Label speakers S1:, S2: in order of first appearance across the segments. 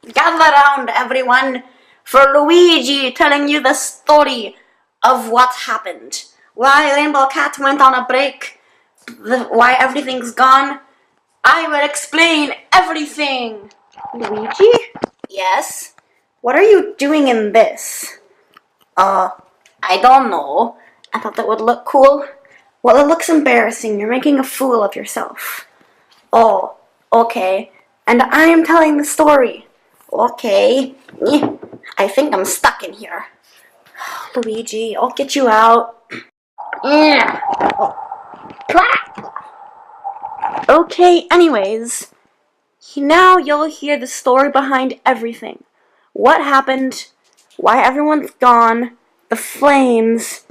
S1: Gather round, everyone, for Luigi telling you the story of what happened. Why Rainbow Cat went on a break, why everything's gone. I will explain everything. Luigi? Yes? What are you doing in this? I don't know. I thought that would look cool. Well, it looks embarrassing. You're making a fool of yourself. Oh, okay. And I am telling the story. Okay. I think I'm stuck in here. Luigi, I'll get you out. Okay, anyways. Now you'll hear the story behind everything. What happened, why everyone's gone, the flames,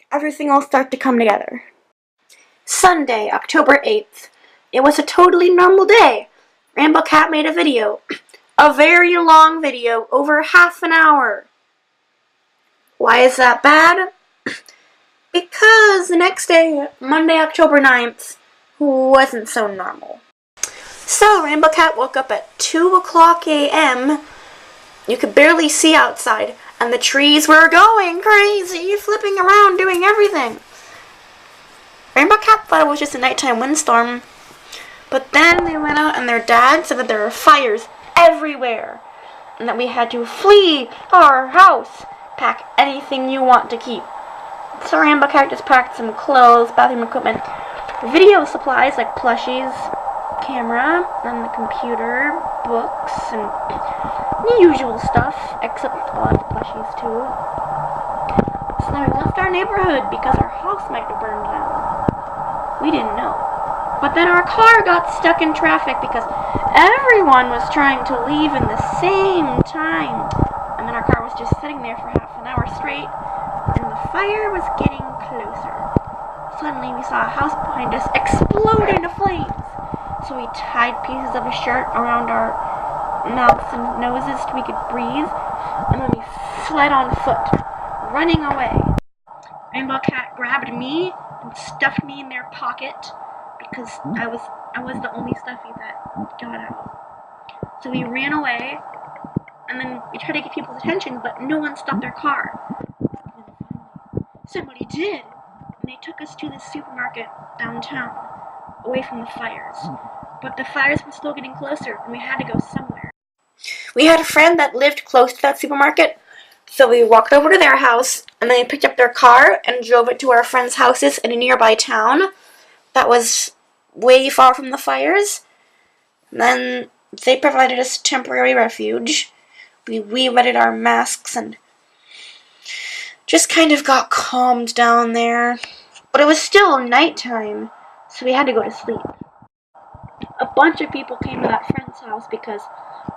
S1: everything will start to come together. Sunday, October 8th. It was a totally normal day. Rainbow Cat made a video. A very long video, over half an hour. Why is that bad? Because the next day, Monday, October 9th, wasn't so normal. So, Rainbow Cat woke up at 2 o'clock a.m. You could barely see outside, and the trees were going crazy, flipping around, doing everything. Rainbow Cat thought it was just a nighttime windstorm, but then they went out and their dad said that there were fires everywhere, and that we had to flee our house, pack anything you want to keep. So Rainbow Cat just packed some clothes, bathroom equipment, video supplies like plushies, camera, and the computer, books, and the usual stuff, except a lot of plushies too. So then we left our neighborhood because our house might have burned down. We didn't know. But then our car got stuck in traffic because everyone was trying to leave in the same time. And then our car was just sitting there for half an hour straight, and the fire was getting closer. Suddenly we saw a house behind us explode into flames. So we tied pieces of a shirt around our mouths and noses so we could breathe, and then we fled on foot, running away. Rainbow Cat grabbed me and stuffed me in their pocket because I was the only stuffy that got out. So we ran away, and then we tried to get people's attention, but no one stopped their car. And then finally, somebody did, and they took us to the supermarket downtown, away from the fires. But the fires were still getting closer, and we had to go somewhere. We had a friend that lived close to that supermarket, so we walked over to their house, and then we picked up their car and drove it to our friends' houses in a nearby town that was way far from the fires. And then they provided us temporary refuge. We wetted our masks and just kind of got calmed down there. But it was still nighttime, so we had to go to sleep. A bunch of people came to that friend's house because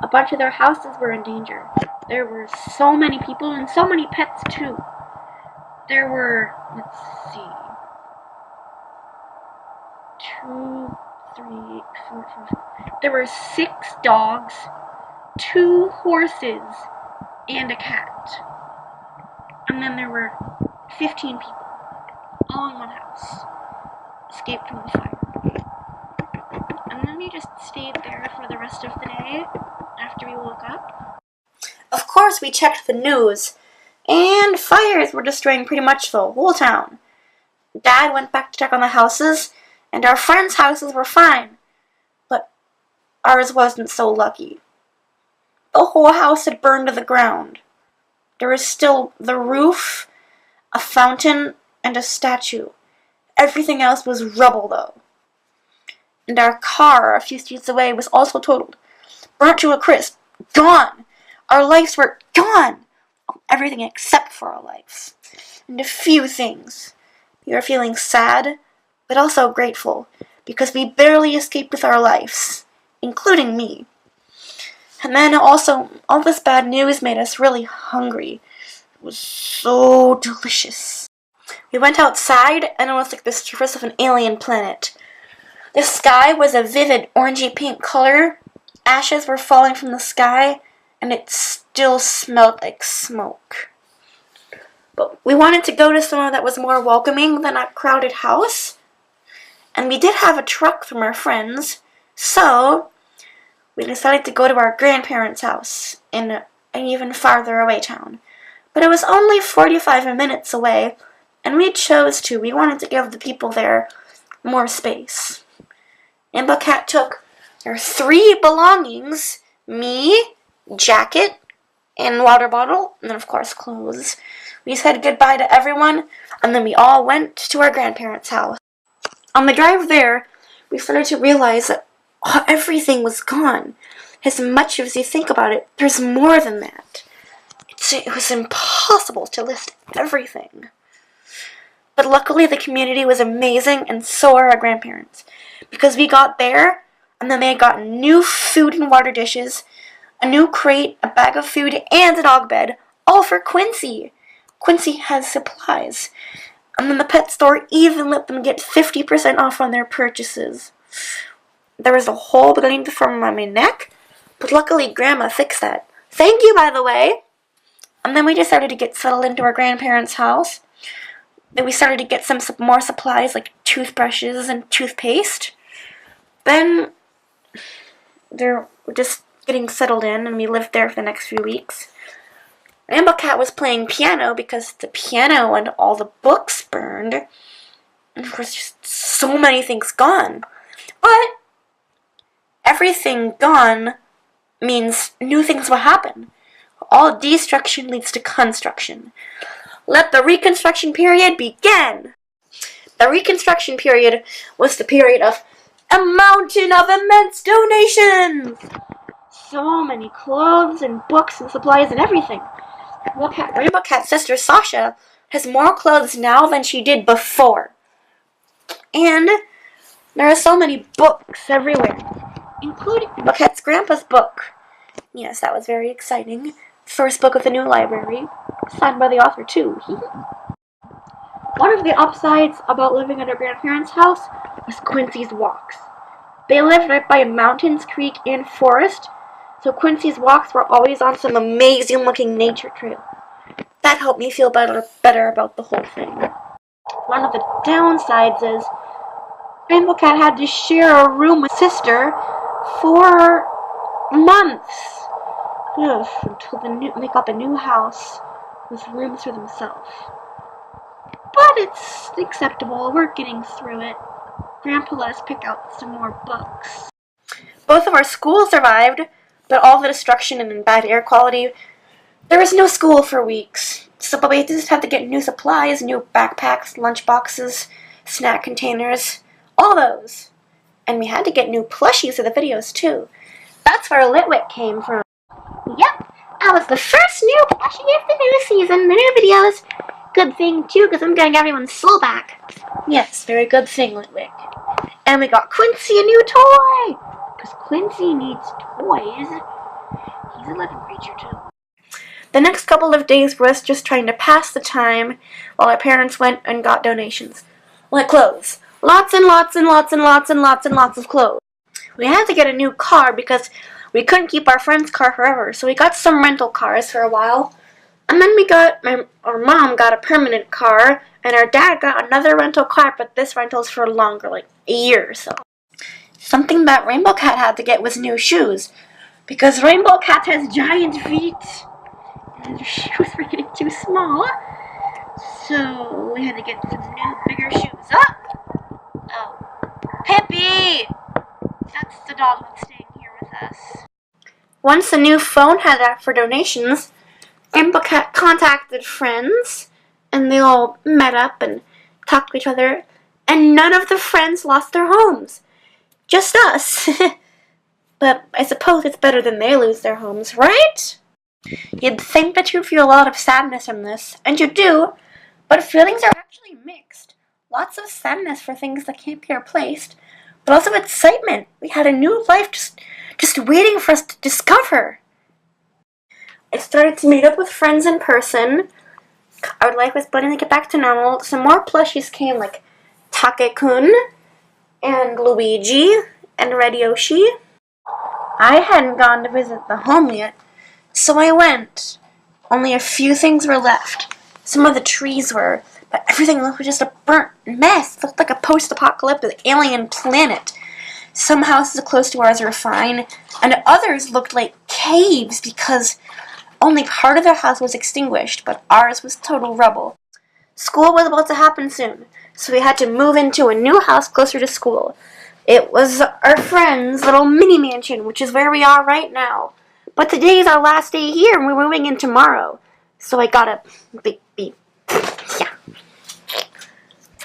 S1: a bunch of their houses were in danger. There were so many people and so many pets too. There were, let's see, 2, 3, 4, 5. There were 6 dogs, 2 horses, and a cat. And then there were 15 people, all in one house, escaped from the fire. And then we just stayed there for the rest of the day after we woke up. Of course, we checked the news, and fires were destroying pretty much the whole town. Dad went back to check on the houses, and our friends' houses were fine, but ours wasn't so lucky. The whole house had burned to the ground. There was still the roof, a fountain, and a statue. Everything else was rubble, though. And our car, a few streets away, was also totaled. Burnt to a crisp. Gone! Our lives were gone! Everything except for our lives. And a few things. We were feeling sad, but also grateful, because we barely escaped with our lives, including me. And then also, all this bad news made us really hungry. It was so delicious. We went outside, and it was like the surface of an alien planet. The sky was a vivid orangey pink color. Ashes were falling from the sky, and it still smelled like smoke. But we wanted to go to somewhere that was more welcoming than a crowded house. And we did have a truck from our friends, so we decided to go to our grandparents' house in an even farther away town. But it was only 45 minutes away, and we chose to. We wanted to give the people there more space. Rainbow Cat took her 3 belongings, me, jacket, and water bottle, and then of course clothes. We said goodbye to everyone, and then we all went to our grandparents' house. On the drive there, we started to realize that everything was gone. As much as you think about it, there's more than that. It was impossible to list everything. But luckily the community was amazing, and so are our grandparents. Because we got there, and then they got new food and water dishes, a new crate, a bag of food, and a dog bed, all for Quincy. Quincy has supplies. And then the pet store even let them get 50% off on their purchases. There was a hole beginning to form on my neck, but luckily Grandma fixed that. Thank you, by the way. And then we decided to get settled into our grandparents' house. Then we started to get some more supplies like toothbrushes and toothpaste. Then we're just getting settled in, and we lived there for the next few weeks. Rainbow Cat was playing piano because the piano and all the books burned. And there was just so many things gone. But everything gone means new things will happen. All destruction leads to construction. Let the reconstruction period begin. The reconstruction period was the period of a mountain of immense donations. So many clothes and books and supplies and everything. Rainbow Cat's sister Sasha has more clothes now than she did before. And there are so many books everywhere, including Rainbow Cat's grandpa's book. Yes, that was very exciting. First book of the new library, signed by the author too. One of the upsides about living at our grandparents' house was Quincy's walks. They lived right by mountains, creek, and forest, so Quincy's walks were always on some amazing-looking nature trail. That helped me feel better about the whole thing. One of the downsides is Rainbow Cat had to share a room with sister for months. Until they got the new house with rooms for themselves. But it's acceptable. We're getting through it. Grandpa let us pick out some more books. Both of our schools survived, but all the destruction and bad air quality, there was no school for weeks. But we just had to get new supplies, new backpacks, lunch boxes, snack containers, all those. And we had to get new plushies for the videos too. That's where Litwick came from. Yep, I was the first new plushie of the new season, the new videos. Good thing too, because I'm getting everyone's soul back. Yes, very good thing, Litwick. And we got Quincy a new toy! Because Quincy needs toys. He's a living creature too. The next couple of days were us just trying to pass the time while our parents went and got donations. Like clothes. Lots and lots and lots and lots and lots and lots of clothes. We had to get a new car because we couldn't keep our friend's car forever, so we got some rental cars for a while. And then our mom got a permanent car, and our dad got another rental car, but this rental's for longer, like a year or so. Something that Rainbow Cat had to get was new shoes, because Rainbow Cat has giant feet, and her shoes were getting too small, so we had to get some new, bigger shoes. Oh, Pippi! That's the dog that's staying here with us. Once the new phone had asked for donations, Rainbow Cat contacted friends, and they all met up and talked to each other, and none of the friends lost their homes. Just us. But I suppose it's better than they lose their homes, right? You'd think that you'd feel a lot of sadness from this, and you do, but feelings are actually mixed. Lots of sadness for things that can't be replaced, but also excitement. We had a new life just waiting for us to discover. I started to meet up with friends in person. Our life was beginning to get back to normal. Some more plushies came, like Take-kun and Luigi and Red Yoshi. I hadn't gone to visit the home yet, so I went. Only a few things were left. Some of the trees were, but everything looked just a burnt mess. It looked like a post-apocalyptic alien planet. Some houses close to ours were fine, and others looked like caves because only part of their house was extinguished, but ours was total rubble. School was about to happen soon, so we had to move into a new house closer to school. It was our friend's little mini mansion, which is where we are right now. But today is our last day here, and we're moving in tomorrow. So I gotta yeah.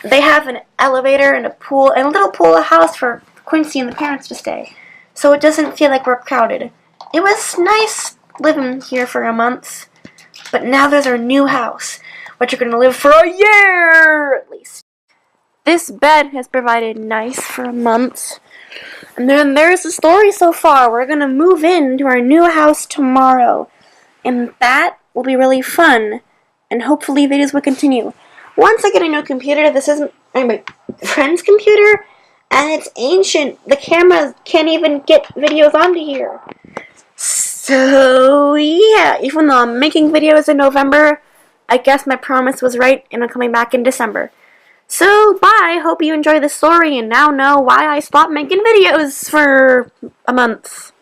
S1: They have an elevator and a pool, and a little pool house for Quincy and the parents to stay, so it doesn't feel like we're crowded. It was nice living here for a month, but now there's our new house, which we're gonna live for a year at least. This bed has provided nice for a month. And then there's the story so far. We're gonna move into our new house tomorrow. And that will be really fun. And hopefully videos will continue. Once I get a new computer, this isn't my friend's computer, and it's ancient. The camera can't even get videos onto here. So yeah, even though I'm making videos in November, I guess my promise was right and I'm coming back in December. So, bye. Hope you enjoy the story and now know why I stopped making videos for a month.